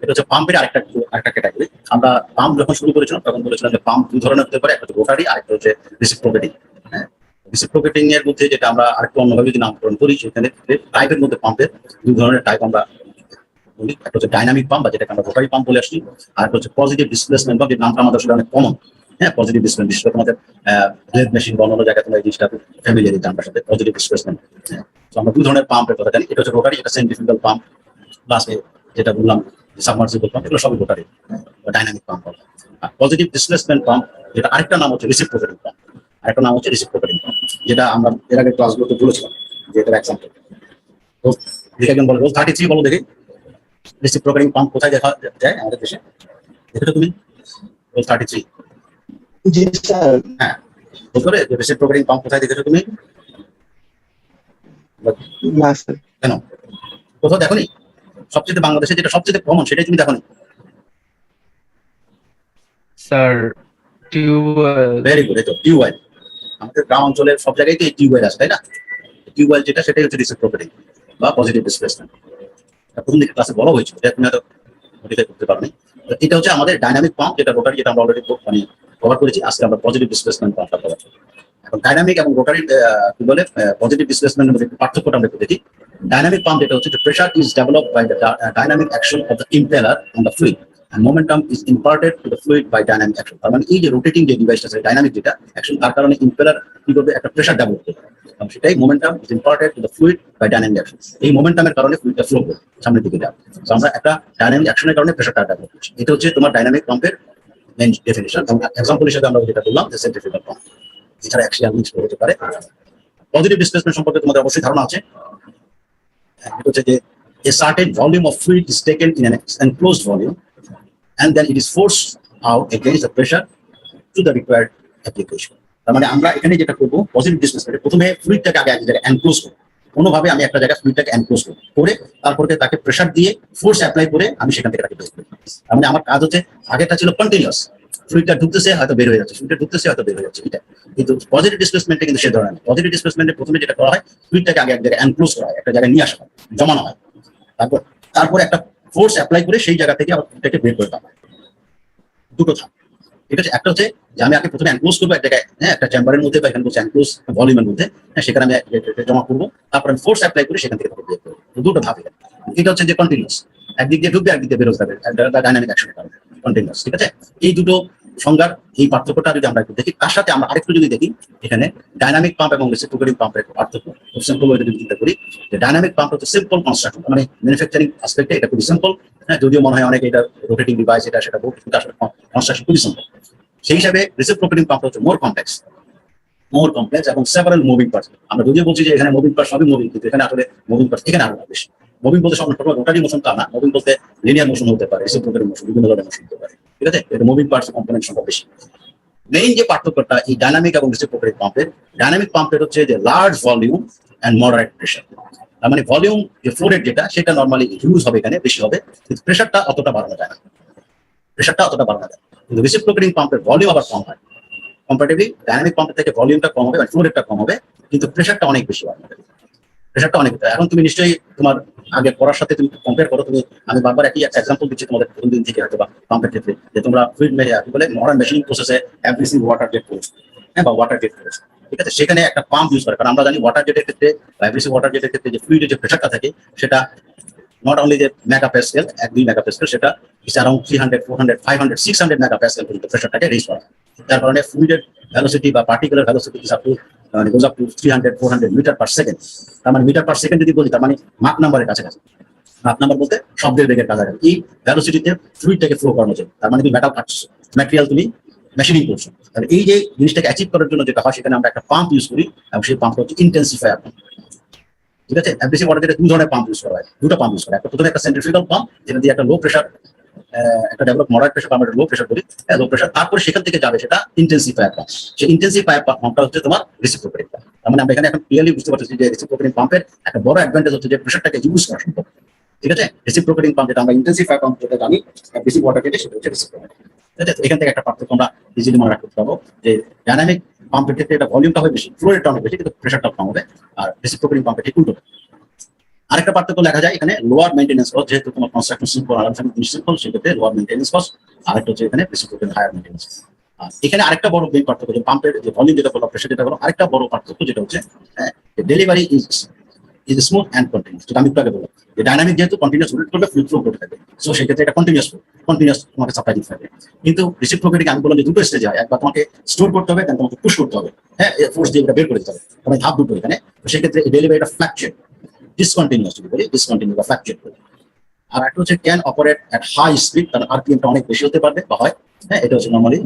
এটা হচ্ছে পাম্পের আরেকটা ক্যাটাগরি। আমরা পাম্প যখন শুরু করেছিলাম তখন বলেছিলাম যে পাম্প দুই ধরনের হতে পারে, একটা হচ্ছে রোটারি, আরেকটা হচ্ছে রিসিপ্রোকেটিং। হ্যাঁ, রিসিপ্রোকেটিং এর মধ্যে যেটা আমরা আরেকটু অন্যভাবে যদি নামকরণ করি, সেখানে টাইপের মধ্যে পাম্পের দুই ধরনের টাইপ আমরা বলি। একটা হচ্ছে ডাইনামিক পাম্প বা যেটাকে আমরা রোটারি পাম্প বলে আসছি, আর একটা হচ্ছে পজিটিভ ডিসপ্লেসমেন্ট পাম্প, যে নামটা আমাদের আসলে অনেক কমন। হ্যাঁ, পজিটিভ ডিসপ্লেসমেন্ট, বিশেষ করে তোমাদের ব্লেড মেশিন বা অন্য জায়গায় তোমরা এই জিনিসটা ফ্যামিলিয়ার নামটার সাথে, পজিটিভ ডিসপ্লেসমেন্ট। হ্যাঁ, তো আমরা দুই ধরনের পাম্পের কথা জানি, এটা হচ্ছে রোটারি, এটা সেন্ট্রিফিউগাল পাম্প, প্লাস যেটা বললাম সাবমার্সিবল পাম্প, এগুলো সবই রোটারি বা ডাইনামিক পাম্প। আর পজিটিভ ডিসপ্লেসমেন্ট পাম্প, যেটা আরেকটা নাম হচ্ছে রিসিপ্রোকেটিং পাম্প, আরেকটা নাম হচ্ছে রিসিপ্রোকেটিং পাম্প, যেটা আমরা এর আগে ক্লাসগুলোতে বলেছিলাম যে এটার এক্সাম্পল। তো দেখে একজন বলে, রোল 33 বলো দেখি রিসিপ্রোকেটিং পাম্প কোথায় দেখা যায় আমাদের দেশে? দেখেছো তুমি রোল 33? জি স্যার। হ্যাঁ, বলতে যে রিসিপ্রোকেটিং পাম্প কোথায় দেখেছো তুমি? না স্যার। কেন, কোথাও দেখোনি? সবচেয়ে বাংলাদেশে যেটা সবচেয়ে কমন সেটাই তুমি দেখোনি? Sir tubewell. ভেরি গুড, এই তো টিউবওয়েল। আমাদের গ্রাম অঞ্চলের সব জায়গায় তো এই টিউবওয়েল আছে, তাই না? টিউবওয়েল যেটা, সেটাই হচ্ছে রিসিপ্রোকেটিং বা পজিটিভ ডিসপ্লেসমেন্ট। প্রথম দিকে ক্লাসে বলা হয়েছিল, এটা তুমি হয়তো মডিফাই করতে পারোনি। এটা হচ্ছে আমাদের ডাইনামিক পাম্প, যেটা রোটারি, যেটা আমরা অলরেডি মানে কভার করেছি। আজকে আমরা পজিটিভ ডিসপ্লেসমেন্ট পাম্পটা কভার করব। এখন ডাইনামিক এবং রোটারি কি বলে পজিটিভ ডিসপ্লেসমেন্টের মধ্যে পার্থক্যটা আমরা একটু দেখি। ডাইনামিক পাম্প যেটা হচ্ছে, pressure is developed by the dynamic action of the impeller on the fluid and momentum is imparted to the fluid by dynamic action। তার মানে এই যে রোটেটিং যে ডিভাইসটা আছে, ডাইনামিক যেটা অ্যাকশন, তার কারণে ইম্পেলার কি করবে, একটা প্রেশার ডেভেলপ করবে, এবং সেটাই momentum is imparted to the fluid by dynamic action. এই মোমেন্টামের কারণে ফ্লুইডটা ফ্লো করবে, সামনের দিকে যাবে। তো আমরা একটা ডাইনামিক অ্যাকশনের কারণে প্রেশারটা ডেভেলপ করছি। এটা হচ্ছে তোমার ডাইনামিক পাম্পের মেইন ডেফিনিশন। এবং এক্সাম্পল হিসেবে আমরা যেটা বললাম যে সেন্ট্রিফিউগাল পাম্প, এছাড়া অ্যাক্সিয়াল মিক্স হতে পারে। পজিটিভ ডিসপ্লেসমেন্ট সম্পর্কে তোমাদের অবশ্যই ধারণা আছে। এটা হচ্ছে যে a certain volume of fluid is taken in an enclosed volume and then it is forced out against the pressure to the required application। তার মানে আমরা এখানে যেটা করবো, পজিটিভ ডিসপ্লেসমেন্ট, প্রথমে ফ্লুইডটাকে আগে এক জায়গায় এনক্লোজ করবো, কোনোভাবে আমি একটা জায়গায় ফ্লুইডটাকে এনক্লোজ করবো, করে তারপরে তাকে প্রেশার দিয়ে ফোর্স অ্যাপ্লাই করে আমি সেখান থেকে তাকে বের করবো। তার মানে আমার কাজ হচ্ছে, আগেটা ছিল কন্টিনিউয়াস, ফ্লুইডটা ঢুকতেছে হয়তো বের হয়ে যাচ্ছে, ফ্লুইডটা ঢুকতেছে হয়তো বের হয়ে যাচ্ছে, এটা। কিন্তু পজিটিভ ডিসপ্লেসমেন্টে কিন্তু সে ধরনের, পজিটিভ ডিসপ্লেসমেন্টে প্রথমে যেটা করা হয়, ফ্লুইডটাকে আগে এক জায়গায় এনক্লোজ করা হয়, একটা জায়গায় নিয়ে আসা হয়, জমানো হয়, তারপরে একটা ফোর্স অ্যাপ্লাই করে সেই জায়গা থেকে আবার ফ্লুইডটাকে বের করে দেওয়া হয়। দুটো ধাপ। ঠিক আছে, একটা হচ্ছে যে আমি আগে প্রথমে এনক্লোজ করবো এক জায়গায়, হ্যাঁ, একটা চেম্বারের মধ্যে বা এখানে বলছে এনক্লোজ ভলিউমের মধ্যে, হ্যাঁ, সেখানে আমি জমা করবো, তারপরে আমি ফোর্স অ্যাপ্লাই করে সেখান থেকে বের করবো। দুটো ধাপ। এটা হচ্ছে যে কন্টিনিউয়াস, একদিক দিয়ে ঢুকবে একদিক দিয়ে বেরোতে হবে, ডাইনামিক অ্যাকশনের কারণে কন্টিনিউয়াস। ঠিক আছে, এই দুটো সংজ্ঞার এই পার্থক্যটা যদি আমরা একটু দেখি, তার সাথে আমরা আরেকটু যদি দেখি, এখানে ডাইনামিক পাম্প এবং রিসিপ্রোকেটিং পাম্পের পার্থক্য খুব সিম্পল ওয়ে যদি চিন্তা করি, যে ডাইনামিক পাম্প হচ্ছে সিম্পল কনস্ট্রাকশন, মানে ম্যানুফ্যাকচারিং অ্যাসপেক্টে এটা খুবই সিম্পল। হ্যাঁ, যদিও মনে হয় অনেকে এটা রোটেটিং ডিভাইস, এটা সেটা বহুত, কিন্তু আসলে কনস্ট্রাকশন খুবই সিম্পল। সেই হিসাবে রিসিপ্রোকেটিং পাম্প হচ্ছে মোর কমপ্লেক্স এবং সেভারাল মুভিং পার্টস। আমরা যদিও বলছি যে এখানে মুভিং পার্টস সবই মুভিং, কিন্তু এখানে আসলে মুভিং পার্টস এখানে আরো বেশি। মুভিং বলতে সব রোটারি মোশন তা না, মুভিং বলতে লিনিয়ার মোশন হতে পারে, রিসিপ্রোকেটিং মোশন, বিভিন্ন ধরনের মোশন হতে পারে। ঠিক আছে, এটা মুভিং পার্টস কম্পোনেন্ট সংখ্যা বেশি। মেইন যে পার্থক্যটা এই ডাইনামিক এবং রিসিপ্রোকেটিং পাম্পের, ডাইনামিক পাম্পের হচ্ছে যে large volume and moderate pressure. তার মানে ভলিউম যে ফ্লো রেট যেটা, সেটা নরমালি হিউজ হবে, এখানে বেশি হবে, কিন্তু প্রেশারটা অতটা বাড়ানো যায় না, কিন্তু রিসিপ্রোকেটিং পাম্পের ভলিউম আবার কম হয়। কম্পারেটিভলি ডাইনামিক পাম্পের থেকে ভলিউমটা কম হবে, মানে ফ্লো রেটটা কম হবে, কিন্তু প্রেশারটা অনেক বেশি হবে। এখন তুমি নিশ্চয়ই তোমার আগে পড়ার সাথে তুমি কম্পেয়ার করো। আমি বারবার একই এক্সাম্পল দিচ্ছি তোমাদের প্রথম দিন থেকে, হয়তো বা পাম্পের ক্ষেত্রে, যে তোমরা ফ্লুইড কি বলে মডার্ন মেশিনিং প্রসেসে এভরিসি ওয়াটার জেট করেছো, হ্যাঁ, বা ওয়াটার জেট করেছো। ঠিক আছে, সেখানে একটা পাম্প ইউজ করে, কারণ আমরা জানি ওয়াটার জেটের ক্ষেত্রে বা এভরিসি ওয়াটার জেটের ক্ষেত্রে যে ফ্লুইডের যে প্রেশারটা থাকে, সেটা নট অনলি যে মেগাপ্যাসকেল, 1-2 মেগাপ্যাসকেল, সেটা ইজ অ্যারাউন্ড 300, 400, 500, 600 মেগাপ্যাসকেল পর্যন্ত প্রেশারটাকে রেজ করা। যার কারণে ফ্লুইডের ভেলোসিটি বা particular velocity is up to goes up to 300, 400 metre per second. তার মানে মিটার পার সেকেন্ড যদি বলি, তার মানে মাক নাম্বারের কাছাকাছি। মাক নাম্বার বলতে শব্দের বেগের কাছাকাছি এই ভেলোসিটিতে ফ্লুইডটাকে ফ্লো করানো যায়। তার মানে তুমি মেটাল কাটছো, ম্যাটেরিয়াল তুমি মেশিনিং করছো। তাহলে এই যে জিনিসটাকে অ্যাচিভ করার জন্য যেটা হয়, সেখানে আমরা একটা পাম্প ইউজ করি, এবং সেই পাম্পটা হচ্ছে ইন্টেন্সিফায়ার পাম্প। ঠিক আছে, এফডিসি ওয়াটার জেটে 2 ধরনের পাম্প ইউজ করা হয়, 2টা পাম্প ইউজ করা হয়। প্রথমে একটা সেন্ট্রিফিউগাল পাম্প, যেটা দিয়ে একটা লো প্রেশার, একটা ডেভেলপ মডারেট প্রেশার, আমরা লো প্রেশার বলি, লো প্রেশার, তারপরে সেখান থেকে যাবে সেটা ইন্টেন্সিফায়ার পাম্প। সেই ইন্টেন্সিফায়ার পাম্পটা হচ্ছে তোমার রিসিপ্রোকেটিং পাম্প। তার মানে আমরা এখানে এখন ক্লিয়ারলি বুঝতে পারছি যে রিসিপ্রোকেটিং পাম্পের একটা বড় অ্যাডভান্টেজ হচ্ছে যে প্রেশারটাকে ইউজ করা সম্ভব। ঠিক আছে, রিসিপ্রোকেটিং পাম্প যেটা আমরা ইন্টেন্সিফায়ার পাম্প যেটা জানি, এফডিসি ওয়াটার জেটে, সেটা হচ্ছে রিসিপ্রোকেটিং। ঠিক আছে, এখান থেকে একটা পার্থক্য আমরা ইজিলি মনে রাখতে পারবো, যে ডাইনামিক পাম্পের ক্ষেত্রে এটা ভলিউমটা হবে বেশি, ফ্লো রেটটা অনেক বেশি, কিন্তু প্রেশারটা কম হবে, আর রিসিপ্রোকেটিং পাম্পে ঠিক উল্টো। আরেকটা পার্থক্য দেখা যায় এখানে লোয়ার মেইনটেনেন্স কস্ট, যেহেতু তোমার কনস্ট্রাকশন সিম্পল আর সিম্পল, সেক্ষেত্রে লোয়ার মেইনটেনেন্স কস্ট। আরেকটা হচ্ছে এখানে রেসিপ্রোকেটিং হায়ার মেইনটেনেন্স। আর এখানে আরেকটা বড় মেইন পার্থক্য, যে পাম্পের যে ভলিউম যেটা বলো, প্রেসার যেটা বলো, আরেকটা বড় পার্থক্য যেটা হচ্ছে delivery is smooth and continuous. যেটা আমি একটু আগে বললাম, যে ডাইনামিক যেহেতু কন্টিনিউস রোটেট করবে, ফ্লুইড ফ্লো করতে থাকবে, সো সেক্ষেত্রে এটা কন্টিনিউস তোমাকে সাপ্লাই দিতে থাকবে। কিন্তু রেসিপ্রোকেটিং আমি বললাম যে দুটো স্টেজে হয়, একবার তোমাকে স্টোর করতে হবে, দেন তোমাকে পুশ করতে হবে, হ্যাঁ, ফোর্স দিয়ে এটা বের করে দিতে হবে, মানে ধাপ দুটো এখানে। তো সেক্ষেত্রে ডেলিভারিটা ফ্ল্যাকচুয়েট, ডিসকন্টিনিউস যদি বলি, ডিসকন্টিনিউ বা ফ্ল্যাকচুয়েট করে। আর একটা হচ্ছে can operate at high speed, কারণ আরপিএমটা অনেক বেশি হতে পারবে বা হয়, হ্যাঁ, এটা হচ্ছে নর্মালি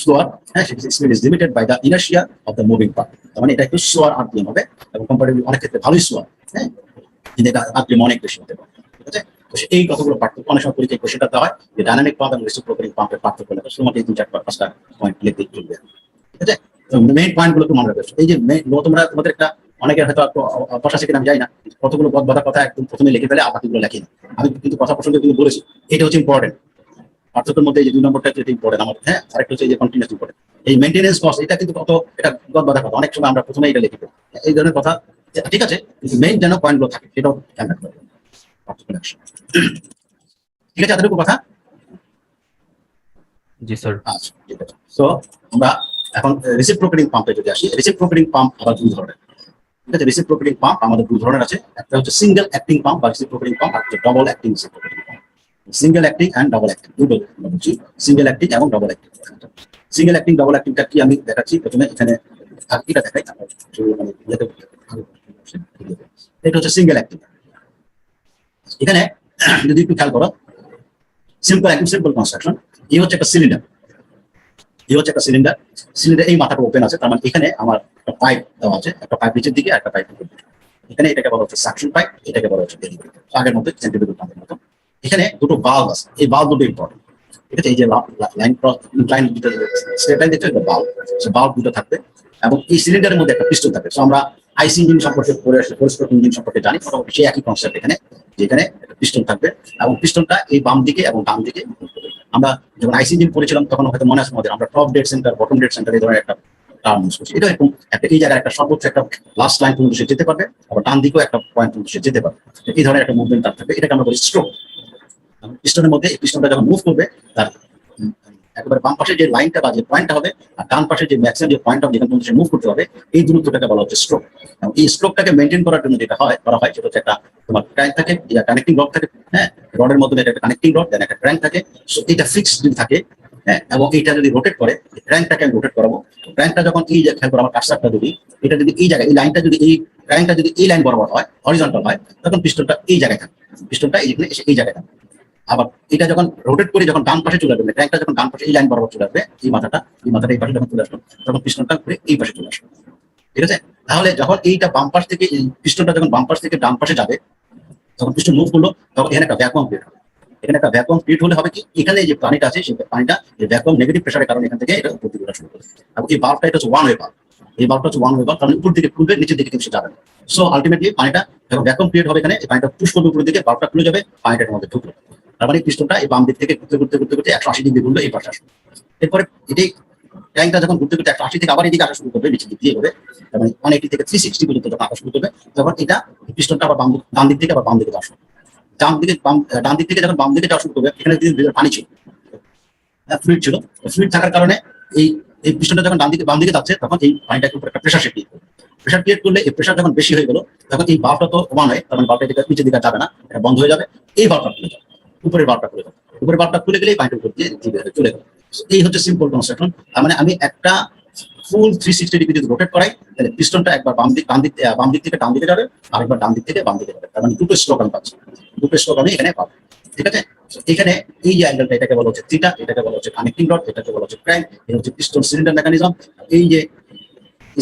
স্লোয়ার, হ্যাঁ, speed is limited by the inertia of the moving part. তার মানে এটা একটু স্লোয়ার আরপিএম হবে, এবং কম্পারেটিভলি অনেক ক্ষেত্রে ভালোই স্লোয়ার, হ্যাঁ, কিন্তু এটা আরপিএম অনেক বেশি হতে পারে, ঠিক আছে। তো এই কতগুলো পার্থক্য অনেক সময় পরীক্ষায় কোশ্চেনটা হয়, যে ডাইনামিক পাম্প এবং রেসিপ্রোকেটিং পাম্পের পার্থক্য লেখা, শুধুমাত্র এই 2-4-5টা পয়েন্ট লিখতে চলবে, ঠিক আছে। তো মেইন পয়েন্ট গুলো একটু মনে রাখবে। এই যে তোমরা তোমাদের একটা অনেকের হয়তো অভ্যাস আছে কিনা আমি জানি না, কতগুলো বাধা কথা একদম প্রথমে লিখে ফেলে, আর বাকিগুলো লেখি না। আমি কিন্তু কথা প্রসঙ্গে কিন্তু বলেছি এটা হচ্ছে ইম্পর্টেন্ট। পার্থক্যের মধ্যে এই যে 2 নম্বরটা হচ্ছে ইম্পর্টেন্ট আমার, হ্যাঁ। আরেকটা হচ্ছে এই যে কন্টিনিউয়াস ইম্পর্টেন্ট, এই মেইনটেনেন্স কস্ট, এটা কিন্তু কত, এটা বাধা কথা অনেক সময় আমরা প্রথমে এটা লিখি, এই ধরনের কথা, ঠিক আছে। কিন্তু মেইন যেন পয়েন্ট গুলো থাকে সেটাও খেয়াল রাখতে হবে। ঠিক আছে, এতটুকু কথা। জি স্যার। আচ্ছা, ঠিক আছে। সো আমরা এখন রেসিপ্রোকেটিং পাম্পে যদি আসি, রেসিপ্রোকেটিং পাম্প আবার 2 ধরনের, ঠিক আছে। রেসিপ্রোকেটিং পাম্প আমাদের 2 ধরনের আছে, একটা হচ্ছে সিঙ্গেল অ্যাক্টিং পাম্প বা রেসিপ্রোকেটিং পাম্প, আর হচ্ছে double acting reciprocating pump. Single acting and double acting দুটো বলছি, সিঙ্গেল অ্যাক্টিং এবং double acting. Single acting double অ্যাক্টিংটা কি আমি দেখাচ্ছি প্রথমে, এখানে এটা দেখাই, মানে এটা হচ্ছে সিঙ্গেল অ্যাক্টিং। এখানে যদি একটু খেয়াল করো, সিম্পল কনস্ট্রাকশন। এই হচ্ছে একটা সিলিন্ডার, সিলিন্ডার এই মাথাটা ওপেন আছে, তার মানে এখানে আমার একটা পাইপ দেওয়া আছে, একটা পাইপ নিচের দিকে, একটা পাইপ উপরের দিকে। এখানে এটাকে বলা হচ্ছে সাকশন পাইপ, এটাকে বলা হচ্ছে ডেলিভারি পাইপ, আগের মতো সেন্টিমিটার পাম্পের মতো। এখানে দুটো বাল্ব আছে, এই বাল্ব দুটো ইম্পর্টেন্ট, ঠিক আছে। এই যে লাইন দুটো স্ট্রেট লাইন দেখছো, এটা বাল্ব, সে বাল্ব দুটো থাকবে, এবং এই সিলিন্ডারের মধ্যে একটা পিস্টন থাকবে। সো আমরা আইসি ইঞ্জিন সম্পর্কে পড়ে আসলে, ফোর ইঞ্জিন সম্পর্কে জানি, মোটামুটি সেই একই কনসেপ্ট এখানে, যেখানে একটা পিস্টন থাকবে, এবং পিস্টনটা এই বাম দিকে এবং ডান দিকে। আমরা যখন আইসি ইঞ্জিন পড়েছিলাম তখন হয়তো মনে আছে আমাদের, আমরা top dead centre, bottom dead centre এই ধরনের একটা টার্ম ইউজ করছি। এটা এরকম একটা, এই জায়গায় একটা সর্বোচ্চ একটা লাস্ট লাইন পর্যন্ত সে যেতে পারবে, আবার ডান দিকেও একটা পয়েন্ট পর্যন্ত সে যেতে পারবে, এই ধরনের একটা মুভমেন্ট তার থাকবে। এটাকে আমরা বলি স্ট্রোক। পিস্টনের মধ্যে এই পিস্টনটা যখন মুভ করবে, তার একেবারে বাম পাশে যে লাইনটা বা যে পয়েন্টটা হবে, আর ডান পাশে যে ম্যাক্সিমাম যে পয়েন্ট হবে যেখান পর্যন্ত সে মুভ করতে হবে, এই দূরত্বটাকে বলা হচ্ছে স্ট্রোক। এবং এই স্ট্রোকটাকে মেনটেন করার জন্য যেটা করা হয় সেটা হচ্ছে একটা তোমার ক্র্যাঙ্ক থাকে, কানেক্টিং রড থাকে, হ্যাঁ, রডের মধ্যে একটা কানেক্টিং রড, দেন একটা ক্র্যাঙ্ক থাকে। সো এটা ফিক্স যদি থাকে, হ্যাঁ, এবং এইটা যদি রোটেট করে, ক্র্যাঙ্কটাকে আমি রোটেট করাবো। ক্র্যাঙ্কটা যখন এই খেয়াল করো আমার কার্সারটা যদি, এটা যদি এই জায়গায়, এই লাইনটা যদি, এই ক্র্যাঙ্কটা যদি এই লাইন বরাবর হয়, হরিজন্টাল হয়, তখন পিস্টনটা এই জায়গায় থাকে, পিস্টনটা এইখানে এসে এই জায়গায় থাকে। আবার এটা যখন রোটেট করে যখন ডান পাশে চলে আসবে, ক্র্যাঙ্কটা যখন ডান পাশে এই লাইন বরাবর চলে আসবে, এই মাথাটা এই পাশে যখন চলে আসবে, তখন পিস্টনটা ঘুরে এই পাশে চলে আসবে, ঠিক আছে। তাহলে যখন এইটা বাম পাশ থেকে, এই পিস্টনটা যখন বাম পাশ থেকে ডান পাশে যাবে, যখন পিস্টন মুভ করলো, তখন এখানে একটা ভ্যাকুয়াম ক্রিয়েট হবে। এখানে একটা ভ্যাকুয়াম ক্রিয়েট হলে হবে কি, এখানে যে পানিটা আছে সেই পানিটা এই ভ্যাকুয়াম নেগেটিভ প্রেসারের কারণে এখান থেকে এটা উপর দিকে শুরু করে। এবং এই বাল্বটা এটা হচ্ছে ওয়ান ওয়ে বাল্ব, এই বাল্বটা হচ্ছে ওয়ান ওয়ে বাল্ব, কারণ উপর দিকে খুলবে, নিচের দিকে কিন্তু যাবে না। সো আলটিমেটলি পানিটা যখন ভ্যাকুয়াম ক্রিয়েট হবে, এখানে এই পানিটা পুশ করবে উপরের দিকে, বাল্বটা খুলে যাবে, পানিটার মধ্যে ঢুকলো। তার মানে পিস্টনটা এই বাম দিক থেকে ঘুরতে 180 ডিগ্রি ঘুরলো, এই পাশে আসবে। এরপরে এটাই ট্যাঙ্কটা যখন ঘুরতে 180 থেকে আবার এদিকে আসা শুরু করবে, নিচের দিক দিয়ে হবে, তার মানে 180 থেকে 360 পর্যন্ত যখন আসা শুরু করবে, তখন এটা পিস্টনটা আবার ডান দিক থেকে আবার বাম দিকে আসবে। ডান দিক থেকে যখন বাম দিকে যাওয়া শুরু করবে, এখানে পানি ছিল, ফ্লুইড ছিল, ফ্লুইড থাকার কারণে এই এই পিস্টনটা যখন বাম দিকে যাচ্ছে, তখন এই পানিটাকে উপরে একটা প্রেসার ক্রিয়েট করবে। প্রেসার ক্রিয়েট করলে এই প্রেসার যখন বেশি হয়ে গেল, তখন এই বাল্বটা তো ওয়ান হয়, তার মানে বাল্বটা এদিকে নিচের দিকে যাবে না, এটা বন্ধ হয়ে যাবে, এই বাল্বটা খুলে যাবে, উপরের বাল্বটা খুলে যাবে, উপরের বাল্বটা খুলে গেলে এই পানিটা উপর দিয়ে চলে গেল। এই হচ্ছে সিম্পল কনস্ট্রাকশন। তার মানে আমি একটা ফুল 360 ডিগ্রি যদি রোটেট করাই, তাহলে পিস্টনটা একবার বাম দিক থেকে ডান দিকে যাবে, আরেকবার ডান দিক থেকে বাম দিকে যাবে, তার মানে দুটো স্ট্রোক আমি পাচ্ছি, দুটো স্ট্রোক আমি এখানে পাবো, ঠিক আছে। এখানে এই যে অ্যাঙ্গেলটা, এটাকে বলা হচ্ছে থিটা, এটাকে বলা হচ্ছে কানেক্টিং রড, এটাকে বলা হচ্ছে ক্র্যাঙ্ক, এটা হচ্ছে পিস্টন সিলিন্ডার মেকানিজম। এই যে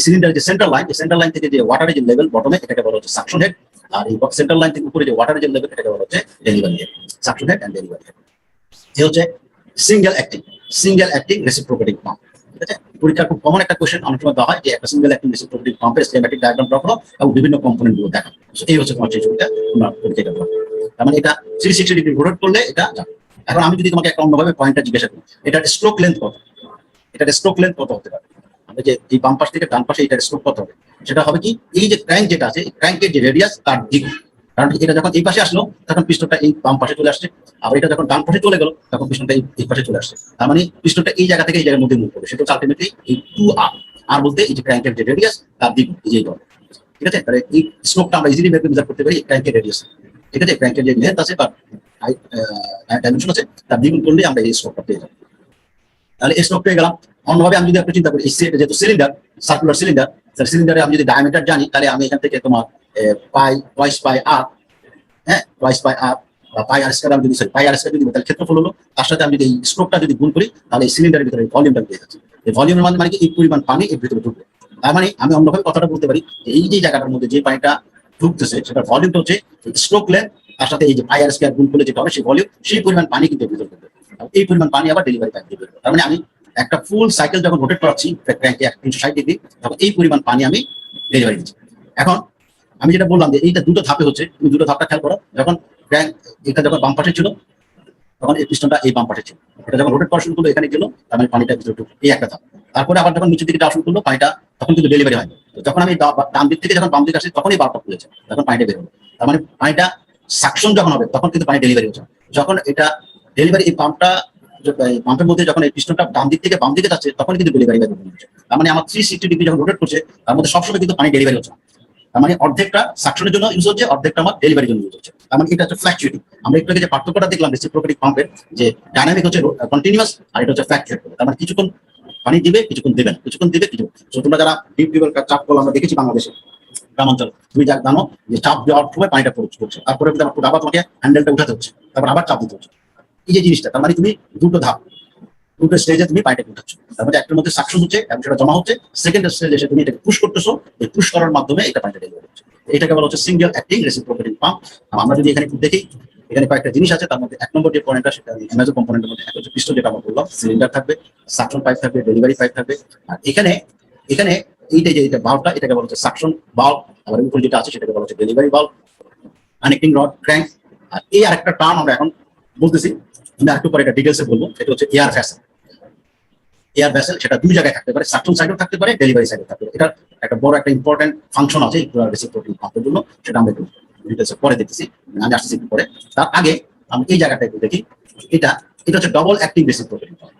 সিলিন্ডারের যে সেন্ট্রাল লাইন, এই সেন্ট্রাল লাইন থেকে যে ওয়াটারের যে লেভেল বটমে, এটাকে বলা হচ্ছে সাকশন হেড, আর এই সেন্ট্রাল লাইন থেকে উপরে যে ওয়াটারের যে লেভেল, এটাকে বলা হচ্ছে delivery head, suction head and delivery head. এই হচ্ছে সিঙ্গেল অ্যাক্টিং রেসিপ্রোকেটিং পাম্প, ঠিক আছে। পরীক্ষার খুব কমন একটা কোশ্চেন অনেক সময় দেওয়া হয়, যে একটা সিঙ্গেল অ্যাক্টিং রেসিপ্রোকেটিং পাম্পের স্কিমেটিক ডায়াগ্রাম ড্র করো এবং বিভিন্ন কম্পোনেন্ট গুলো দেখাও। এই হচ্ছে তোমার চিত্রটা, তোমরা পরীক্ষাটা করো। তার মানে এটা 360 ডিগ্রি রোটেট করলে এটা যাবে। এখন আমি যদি তোমাকে একটা অন্যভাবে পয়েন্টটা জিজ্ঞাসা করি, এটার স্ট্রোক লেন্থ কত, হতে পারে, আমরা যে এই বাম পাশ থেকে ডান পাশে এটার স্ট্রোক কত হবে, সেটা হবে কি, এই যে ক্র্যাঙ্ক যেটা আছে, ক্র্যাঙ্কের যে রেডিয়াস তার দ্বিগুণ, কারণ এটা যখন এই পাশে আসলো তখন পিস্টনটা এই বাম পাশে চলে আসছে, আবার এটা যখন ডান পাশে চলে গেল তখন পিস্টনটা এই পাশে চলে আসছে। তার মানে পিস্টনটা এই জায়গা থেকে এই জায়গার মধ্যে মুভ করবে, সেটা হচ্ছে আলটিমেটলি এই 2R। আর বলতে এই যে ক্র্যাঙ্কের যে রেডিয়াস তার দ্বিগুণ, এই যে এই বল। ঠিক আছে, তাহলে এই স্ট্রোকটা আমরা ইজিলি মেজার করতে পারি ক্র্যাঙ্কের রেডিয়াস। ঠিক আছে, ক্র্যাঙ্কের যে লেন্থ আছে বা ডাইমেনশন আছে তার দ্বিগুণ করলে আমরা এই স্ট্রোকটা পেয়ে যাবো। তাহলে এই স্ট্রোক পেয়ে গেলাম। অন্যভাবে আমি যদি আপনি চিন্তা করি, এই যেহেতু সিলিন্ডার, সার্কুলার সিলিন্ডার, সিলিন্ডারে আমি যদি ডায়ামিটার জানি তাহলে আমি এখান থেকে তোমার পাই টুয়াইস পাই আর, হ্যাঁ টুয়াইস পাই আর বা পাই আর স্কয়ার, আমি যদি পাই আর স্কয়ার যদি তাহলে ক্ষেত্রফল হলো, তার সাথে আমি যদি এই স্ট্রোকটা যদি গুণ করি তাহলে এই সিলিন্ডারের ভিতরে ভলিউমটা পেয়ে যাচ্ছে। এই ভলিউমের মানে কি এই পরিমাণ পানি এর ভিতরে ঢুকবে। তার মানে আমি অন্যভাবে কথাটা বলতে পারি যে এই যে জায়গাটার মধ্যে যে পানিটা ঢুকতেছে সেটার ভলিউমটা হচ্ছে স্ট্রোক লেন্থ, তার সাথে এই যে পাই আর স্কয়ার গুণ করলে যেটা হবে সেই ভলিউম, সেই পরিমাণ পানি কিন্তু ভিতরে ঢুকবে। এই পরিমাণ পানি আবার ডেলিভারি পাইপ দিবে। তার মানে আমি একটা ফুল সাইকেল যখন রোটেট করাচ্ছি ক্র্যাঙ্কে 360 ডিগ্রি, তখন এই পরিমাণ পানি আমি ডেলিভারি দিচ্ছি। এখন আমি যেটা বললাম যে এইটা দুটো ধাপে হচ্ছে, তুমি দুটো ধাপটা খেয়াল করো। যখন ক্র্যাঙ্ক এটা যখন বাম পাশে ছিল তখন এই পিস্টনটা এই বাম পাশে ছিল, এটা যখন রোটেট করা শুরু করলো এখানে গেল, তার মানে পানিটা ভিতরে ঢুকলো, এই একটা ধাপ। তারপরে আবার যখন নিচের দিকে যাওয়া শুরু করলো পানিটা, তখন কিন্তু ডেলিভারি হয়। তো যখন আমি ডান দিক থেকে যখন বাম দিকে আসি তখনই বাল্বটা খুলেছে, তখন পানিটা বের হলো। তার মানে পানিটা সাকশন যখন হবে তখন কিন্তু পানি ডেলিভারি হচ্ছে। যখন এটা ডেলিভারি এই পাম্পটা পাম্পের মধ্যে যখন এই পিস্টনটা ডান দিক থেকে বাম দিকে যাচ্ছে তখন কিন্তু ডেলিভারি হচ্ছে। তার মানে আমার 360 ডিগ্রি যখন রোটেট করছে তার মধ্যে সবসময় কিন্তু পানি ডেলিভারি হচ্ছে। তার মানে অর্ধেকটা সাকশনের জন্য ইউজ হচ্ছে, অর্ধেকটা আমার ডেলিভারির জন্য ইউজ হচ্ছে। তার মানে এটা হচ্ছে ফ্ল্যাকচুয়েটিং। আমরা একটু আগে যে পার্থক্যটা দেখলাম রেসিপ্রোকেটিং পাম্পের, যে ডাইনামিক হচ্ছে কন্টিনিউয়াস আর এটা হচ্ছে ফ্ল্যাকচুয়েট। তার মানে কিছুক্ষণ পানি দিবে, কিছুক্ষণ দিবে না, কিছুক্ষণ দিবে কিছু। তো তোমরা যারা ডিপ টিউবওয়েল চাপ কল আমরা দেখেছি বাংলাদেশে গ্রামাঞ্চল, তুমি যা জানো যে চাপ দেওয়ার সময় পানিটা পড়ছে, তারপরে আবার তোমাকে হ্যান্ডেলটা উঠাতে হচ্ছে, তারপর আবার চাপ দিতে হচ্ছে। এই যে জিনিসটা, তার মানে তুমি দুটো ধাপ, দুটো স্টেজে তুমি পানিটা উঠাচ্ছ। তার মধ্যে একটার মধ্যে সাকশন হচ্ছে এবং সেটা জমা হচ্ছে, সেকেন্ড স্টেজে এসে তুমি এটাকে পুশ করতেছো, এই পুশ করার মাধ্যমে এটা পানিটা ডেলিভারি হচ্ছে। এটাকে বলা হচ্ছে সিঙ্গেল অ্যাক্টিং রেসিপ্রোকেটিং পাম্প। আমরা যদি এখানে একটু দেখি, এখানে কয়েকটা জিনিস আছে, তার মধ্যে এক নম্বর যে পয়েন্টটা সেটা এমএজো কম্পোনেন্টের মধ্যে একটা হচ্ছে পিস্টন, যেটা আমরা বললাম, সিলিন্ডার থাকবে, সাকশন পাইপ থাকবে, ডেলিভারি পাইপ থাকবে। আর এখানে এখানে এইটা যে এটা বাল্বটা, এটাকে বলা হচ্ছে সাকশন বাল্ব। আবার উপরে যেটা আছে সেটাকে বলা হচ্ছে ডেলিভারি বাল্ব, কানেক্টিং রড, ক্র্যাঙ্ক। আর এই আরেকটা টার্ম আমরা এখন বলতেছি, আমি আরেকটু পরে এটা ডিটেলসে বলবো, সেটা হচ্ছে এয়ার ভেসেল। এয়ার ভেসেল সেটা দুই জায়গায় থাকতে পারে, সাকশন সাইডেও থাকতে পারে, ডেলিভারি সাইডেও থাকতে পারে। এটা একটা বড় একটা ইম্পর্টেন্ট ফাংশন আছে রেসিপ্রোকেটিং পাম্পের জন্য, সেটা আমরা একটু ডিটেলসে পরে দেখতেছি, আমি আসতেছি একটু পরে। তার আগে আমি এই জায়গাটা একটু দেখি। এটা হচ্ছে double acting reciprocating pump.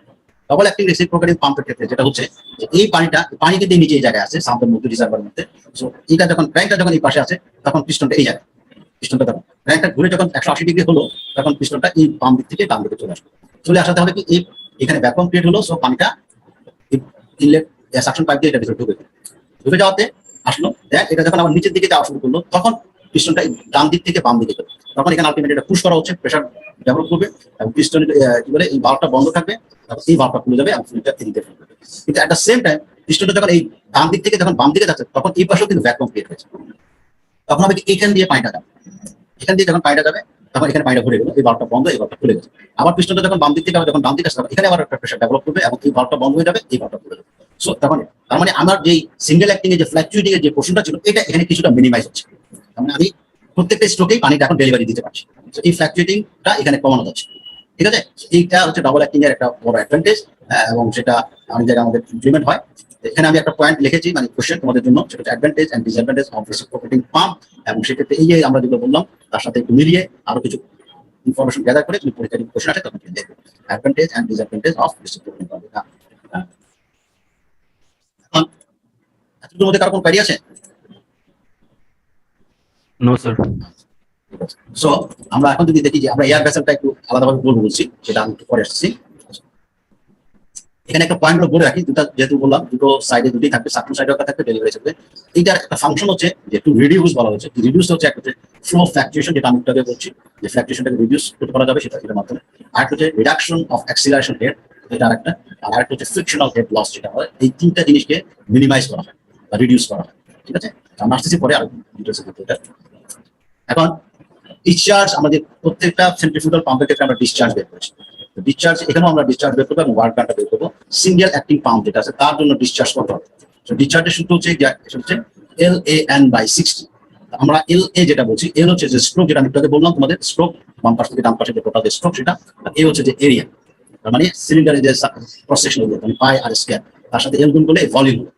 Double acting reciprocating পাম্পের ক্ষেত্রে যেটা হচ্ছে যে এই পানি কিন্তু নিচে এই জায়গায় আছে, সাম্পের মধ্যে, রিজার্ভারের মধ্যে। সো এটা যখন ক্র্যাঙ্কটা যখন এই পাশে আছে তখন পিস্টনটা এই জায়গায়, পিস্টনটা তখন ক্র্যাঙ্কটা ঘুরে যখন 180 ডিগ্রি হলো তখন পিস্টনটা এই বাম দিক থেকে ডান দিকে চলে আসবে। চলে আসাতে হবে কি এই এখানে ভ্যাকুয়াম ক্রিয়েট হলো, সো পানিটা ইনলেট সাকশন পাইপ দিয়ে এটা ভিতরে ঢুকে যাওয়াতে আসলো। দেখ এটা যখন আবার নিচের দিকে যাওয়া শুরু করলো তখন পিস্টনটা ডান দিক থেকে বাম দিকে, তখন এখানে আলটিমেটলি এটা পুশ করা হচ্ছে, প্রেসার ডেভেলপ করবে এবং পিস্টন কি বলে এই ভালভটা বন্ধ থাকবে, তারপর এই ভালভটা খুলে যাবে এবং ফ্লুইডটা এদিকে ফেলবে। কিন্তু এট দ্য সেম টাইম পিস্টনটা যখন এই ডান দিক থেকে যখন বাম দিকে যাচ্ছে তখন এই পাশেও কিন্তু ভ্যাকুয়াম ক্রিয়েট হয়েছে। তখন হবে কি এইখান দিয়ে পানিটা যাবে, এখান দিয়ে যখন পানিটা যাবে তখন এখানে পানিটা ঘুরে গেল, এই ভালভটা বন্ধ, এই ভালভটা খুলে গেছে। আবার পিস্টনটা যখন বাম দিক থেকে যখন ডান দিকে আসবে এখানে আবার একটা প্রেসার ডেভেলপ করবে এবং এই ভালভটা বন্ধ হয়ে যাবে, এই ভালভটা খুলে যাবে। সো তার মানে আমার যেই সিঙ্গেল অ্যাক্টিং এর যে ফ্ল্যাকচুয়েটিং এর যে পোর্শনটা ছিল এটা এখানে কিছুটা মিনিমাইজ হচ্ছে। তার মানে আমি প্রত্যেকটা স্ট্রোকেই পানিটা এখন ডেলিভারি দিতে পারছি। এই ফ্ল্যাকচুয়েটিংটা এখানে কমানো যাচ্ছে। ঠিক আছে, এইটা হচ্ছে ডাবল অ্যাক্টিং এর একটা বড় অ্যাডভান্টেজ এবং সেটা অনেক জায়গায় আমাদের ইমপ্লিমেন্ট হয়। এখানে আমি একটা পয়েন্ট লিখেছি, মানে কোশ্চেন তোমাদের জন্য, সেটা হচ্ছে advantage and disadvantage of reciprocating pump. এবং সেক্ষেত্রে এই যে আমরা যেগুলো বললাম তার সাথে একটু মিলিয়ে আরো কিছু ইনফরমেশন গ্যাদার করে তুমি পরীক্ষার কোশ্চেন আছে তখন তুমি দেখবে advantage and disadvantage of reciprocating pump. এখন এতগুলোর মধ্যে কারো কোনো কোয়েরি আছে? No, sir. সো আমরা এখন যদি দেখি যে আমরা এয়ার ভেসেলটা একটু আলাদাভাবে বলবো বলছি, সেটা আমি একটু পরে আসছি। এখানে একটা পয়েন্ট বলে রাখি, দুটো যেহেতু বললাম দুটো সাইডে দুটোই থাকবে, সাকশন সাইডেও থাকবে, ডেলিভারি থাকবে। এইটার একটা ফাংশন হচ্ছে যে টু রিডিউস বলা হচ্ছে। রিডিউস হচ্ছে একটা ফ্লো অফ ফ্ল্যাকচুয়েশন, যেটা আমি একটু আগে বলছি যে ফ্ল্যাকচুয়েশনটাকে রিডিউস করতে পারা যাবে সেটা এর মাধ্যমে। আর হচ্ছে রিডাকশন অফ অ্যাক্সিলারেশন হেড, এটা আরেকটা। আর আরেকটা হচ্ছে ফ্রিকশনাল হেড লস, যেটা হয় এই তিনটা জিনিসকে মিনিমাইজ করা হয় বা রিডিউস করা হয়। ঠিক আছে, আমরা আসতেছি পরে আরো ডিটেইলসে এটা। এখন ডিসচার্জ, আমাদের প্রত্যেকটা সেন্ট্রিফিউগাল পাম্পের ক্ষেত্রে আমরা ডিসচার্জ বের করেছি। ডিসচার্জ এখানেও আমরা ডিসচার্জ বের করবো এবং ওয়ার্ক ডানটা বের করবো। সিঙ্গেল অ্যাক্টিং পাম্প যেটা আছে তার জন্য ডিসচার্জ কত হবে? ডিসচার্জের সূত্র হচ্ছে LAN/60। আমরা LA যেটা বলছি, L হচ্ছে যে স্ট্রোক, যেটা আমি একটু আগে বললাম তোমাদের, স্ট্রোক বাম পাশ থেকে ডান পাশে যে টোটাল স্ট্রোক সেটা। এ হচ্ছে যে এরিয়া, তার মানে সিলিন্ডারের যে ক্রস সেকশন মানে পাই আর স্কয়ার, তার সাথে L গুণ করলে ভলিউম হলো,